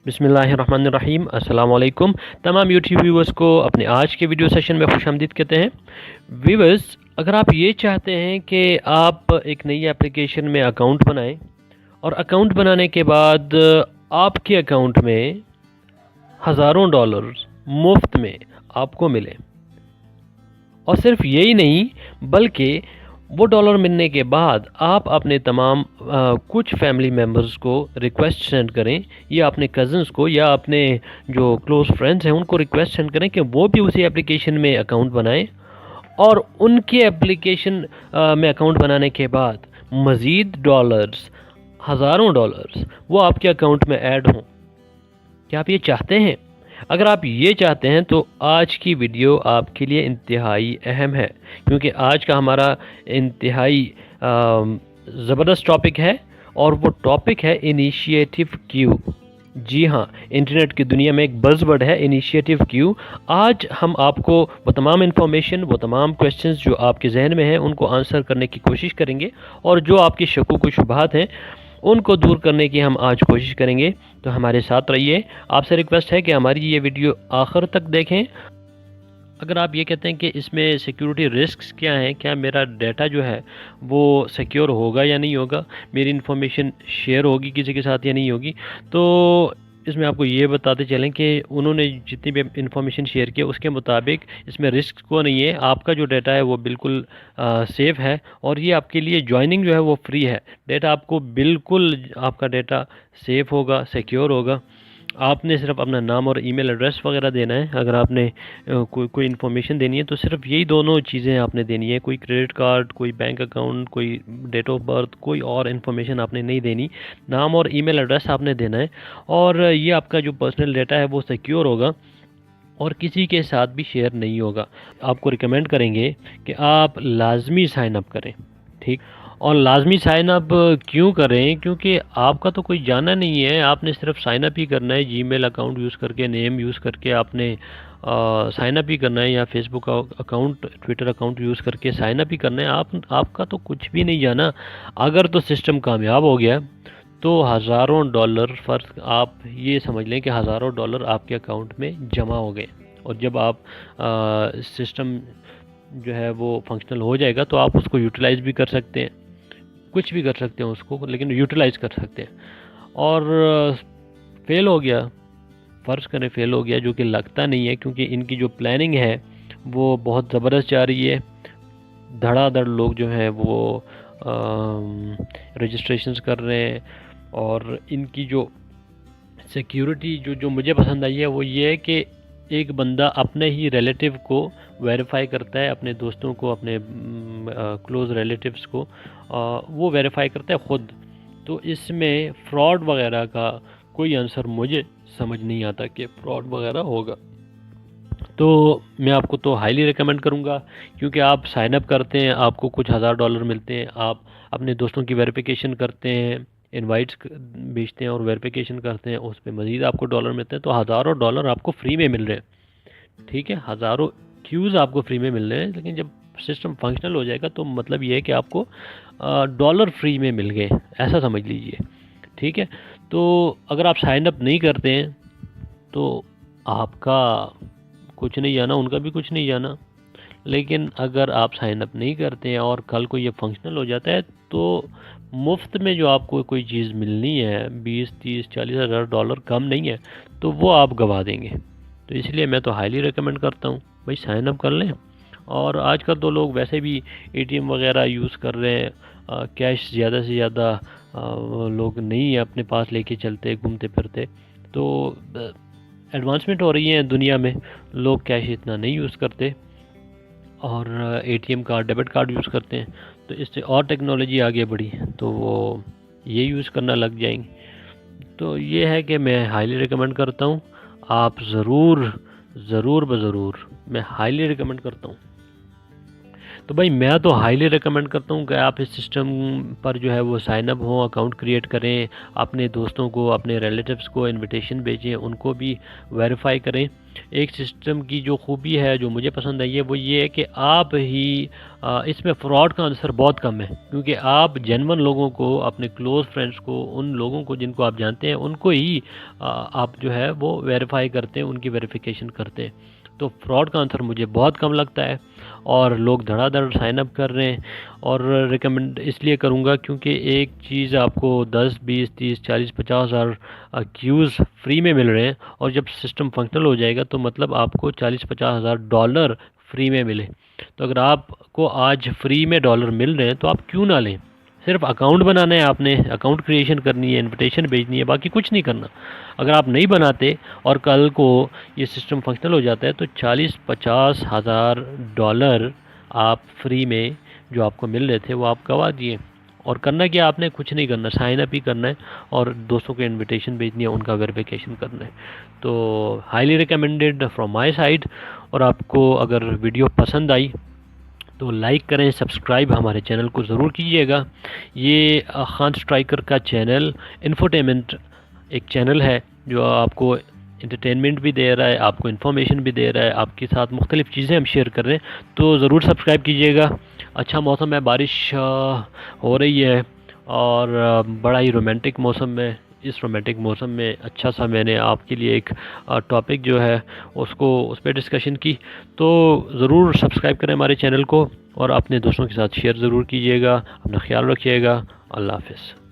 बिस्मिल्लाहिर्रहमानिर्रहीम। अस्सलाम वालेकुम। तमाम यूट्यूब व्यूवर्स को अपने आज के वीडियो सेशन में खुशामदीद कहते हैं। व्यूवर्स, अगर आप ये चाहते हैं कि आप एक नई एप्लीकेशन में अकाउंट बनाएं और अकाउंट बनाने के बाद आपके अकाउंट में हज़ारों डॉलर मुफ्त में आपको मिले, और सिर्फ यही नहीं बल्कि वो डॉलर मिलने के बाद आप अपने तमाम कुछ फैमिली मेम्बर्स को रिक्वेस्ट सेंड करें, या अपने कज़न्स को या अपने जो क्लोज़ फ्रेंड्स हैं उनको रिक्वेस्ट सेंड करें कि वो भी उसी एप्लीकेशन में अकाउंट बनाएं, और उनके एप्लीकेशन में अकाउंट बनाने के बाद मज़ीद डॉलर्स, हज़ारों डॉलर्स वो आपके अकाउंट में ऐड हों। क्या आप ये चाहते हैं? अगर आप ये चाहते हैं तो आज की वीडियो आपके लिए इंतहाई अहम है, क्योंकि आज का हमारा इंतहाई ज़बरदस्त टॉपिक है, और वो टॉपिक है इनिशिएटिव क्यू। जी हाँ, इंटरनेट की दुनिया में एक बज़वर्ड है इनिशिएटिव क्यू। आज हम आपको वो तमाम इन्फॉर्मेशन, वो तमाम क्वेश्चंस जो आपके जहन में हैं उनको आंसर करने की कोशिश करेंगे, और जो आपकी शकूक व शुबहात हैं उनको दूर करने की हम आज कोशिश करेंगे। तो हमारे साथ रहिए। आपसे रिक्वेस्ट है कि हमारी ये वीडियो आखिर तक देखें। अगर आप ये कहते हैं कि इसमें सिक्योरिटी रिस्क्स क्या हैं, क्या मेरा डाटा जो है वो सिक्योर होगा या नहीं होगा, मेरी इन्फॉर्मेशन शेयर होगी किसी के साथ या नहीं होगी, तो इसमें आपको ये बताते चलें कि उन्होंने जितनी भी इन्फॉर्मेशन शेयर की उसके मुताबिक इसमें रिस्क को नहीं है। आपका जो डाटा है वो बिल्कुल सेफ़ है, और ये आपके लिए ज्वाइनिंग जो है वो फ्री है। डाटा आपको बिल्कुल, आपका डाटा सेफ़ होगा, सिक्योर होगा। आपने सिर्फ अपना नाम और ईमेल एड्रेस वगैरह देना है। अगर आपने कोई इन्फॉर्मेशन देनी है तो सिर्फ यही दोनों चीज़ें आपने देनी है। कोई क्रेडिट कार्ड, कोई बैंक अकाउंट, कोई डेट ऑफ बर्थ, कोई और इन्फॉर्मेशन आपने नहीं देनी। नाम और ईमेल एड्रेस आपने देना है, और ये आपका जो पर्सनल डाटा है वो सिक्योर होगा और किसी के साथ भी शेयर नहीं होगा। आपको रिकमेंड करेंगे कि आप लाजमी साइन अप करें, ठीक। और लाजमी साइन अप क्यों करें? क्योंकि आपका तो कोई जाना नहीं है, आपने सिर्फ साइन अप ही करना है। जीमेल अकाउंट यूज़ करके, नेम यूज़ करके आपने साइन अप ही करना है, या Facebook account, Twitter account use करके साइन अप ही करना है। आपका तो कुछ भी नहीं जाना। अगर तो सिस्टम कामयाब हो गया तो हज़ारों डॉलर, फ़र्क आप ये समझ लें कि हज़ारों डॉलर आपके अकाउंट में जमा हो गए। और जब आप सिस्टम जो है वो फंक्शनल हो जाएगा तो आप उसको यूटिलाइज़ भी कर सकते हैं, कुछ भी कर सकते हैं उसको, लेकिन यूटिलाइज़ कर सकते हैं। और फेल हो गया, फ़र्ज़ करें फेल हो गया, जो कि लगता नहीं है, क्योंकि इनकी जो प्लानिंग है वो बहुत ज़बरदस्त जा रही है। धड़ाधड़ लोग जो हैं वो रजिस्ट्रेशंस कर रहे हैं, और इनकी जो सिक्योरिटी जो मुझे पसंद आई है वो ये है कि एक बंदा अपने ही रिलेटिव को वेरीफाई करता है, अपने दोस्तों को, अपने क्लोज़ रिलेटिव्स को वो वेरीफाई करता है ख़ुद। तो इसमें फ़्रॉड वगैरह का कोई आंसर मुझे समझ नहीं आता कि फ़्रॉड वगैरह होगा। तो मैं आपको तो हाईली रिकमेंड करूँगा, क्योंकि आप साइन अप करते हैं, आपको कुछ हज़ार डॉलर मिलते हैं, आप अपने दोस्तों की वेरिफिकेशन करते हैं, इनवाइट्स भेजते हैं और वेरिफिकेशन करते हैं, उस पे मज़ीद आपको डॉलर मिलते हैं। तो हज़ारों डॉलर आपको फ्री में मिल रहे हैं, ठीक है। हज़ारों क्यूज़ आपको फ्री में मिल रहे हैं, लेकिन जब सिस्टम फंक्शनल हो जाएगा तो मतलब ये है कि आपको डॉलर फ्री में मिल गए, ऐसा समझ लीजिए, ठीक है। तो अगर आप साइन अप नहीं करते हैं तो आपका कुछ नहीं जाना, उनका भी कुछ नहीं जाना। लेकिन अगर आप साइन अप नहीं करते हैं और कल को ये फंक्शनल हो जाता है तो मुफ्त में जो आपको कोई चीज़ मिलनी है, 20, 30, 40 हज़ार डॉलर कम नहीं है, तो वो आप गवा देंगे। तो इसलिए मैं तो हाईली रिकमेंड करता हूँ भाई साइन अप कर लें। और आजकल तो लोग वैसे भी एटीएम वगैरह यूज़ कर रहे हैं, कैश ज़्यादा से ज़्यादा लोग नहीं अपने पास लेके चलते घूमते फिरते। तो एडवांसमेंट हो रही है दुनिया में, लोग कैश इतना नहीं यूज़ करते और ATM card, debit card use करते हैं। तो इससे और टेक्नोलॉजी आगे बढ़ी तो वो ये यूज़ करना लग जाएंगे। तो ये है कि मैं हाईली रिकमेंड करता हूँ, आप ज़रूर ज़रूर मैं हाईली रिकमेंड करता हूँ। तो भाई मैं तो हाईली रिकमेंड करता हूँ कि आप इस सिस्टम पर जो है वो साइन अप हों, अकाउंट क्रिएट करें, अपने दोस्तों को, अपने रिलेटिव्स को इनविटेशन भेजें, उनको भी वेरीफाई करें। एक सिस्टम की जो खूबी है, जो मुझे पसंद आई है, वो ये है कि आप ही इसमें फ़्रॉड का आंसर बहुत कम है, क्योंकि आप जेन्युइन लोगों को, अपने क्लोज़ फ्रेंड्स को, उन लोगों को जिनको आप जानते हैं, उनको ही आप जो है वो वेरीफाई करते हैं, उनकी वेरिफिकेशन करते हैं। तो फ्रॉड का आंसर मुझे बहुत कम लगता है और लोग धड़ाधड़ साइन अप कर रहे हैं। और रिकमेंड इसलिए करूँगा क्योंकि एक चीज़ आपको 10, 20, 30, 40, 50 हज़ार क्यूज़ फ्री में मिल रहे हैं, और जब सिस्टम फंक्शनल हो जाएगा तो मतलब आपको 40-50 हज़ार डॉलर फ्री में मिले। तो अगर आपको आज फ्री में डॉलर मिल रहे हैं तो आप क्यों ना लें। सिर्फ अकाउंट बनाना है, आपने अकाउंट क्रिएशन करनी है, इनविटेशन भेजनी है, बाकी कुछ नहीं करना। अगर आप नहीं बनाते और कल को ये सिस्टम फंक्शनल हो जाता है तो 40-50 हज़ार डॉलर आप फ्री में जो आपको मिल रहे थे वो आप गवा दिए। और करना क्या, आपने कुछ नहीं करना, साइन अप ही करना है और दोस्तों को इनविटेशन भेजनी है, उनका वेरिफिकेशन करना है। तो highly recommended from my side. और आपको अगर वीडियो पसंद आई तो लाइक करें, सब्सक्राइब हमारे चैनल को ज़रूर कीजिएगा। ये खान स्ट्राइकर का चैनल इन्फोटेनमेंट एक चैनल है जो आपको इंटरटेनमेंट भी दे रहा है, आपको इन्फॉर्मेशन भी दे रहा है, आपके साथ मुख्तलिफ़ चीज़ें हम शेयर कर रहे हैं। तो ज़रूर सब्सक्राइब कीजिएगा। अच्छा मौसम है, बारिश हो रही है और बड़ा ही रोमांटिक मौसम है। इस रोमांटिक मौसम में अच्छा सा मैंने आपके लिए एक टॉपिक जो है उसको उस पर डिस्कशन की। तो ज़रूर सब्सक्राइब करें हमारे चैनल को और अपने दोस्तों के साथ शेयर ज़रूर कीजिएगा। अपना ख्याल रखिएगा। अल्लाह हाफ़िज़।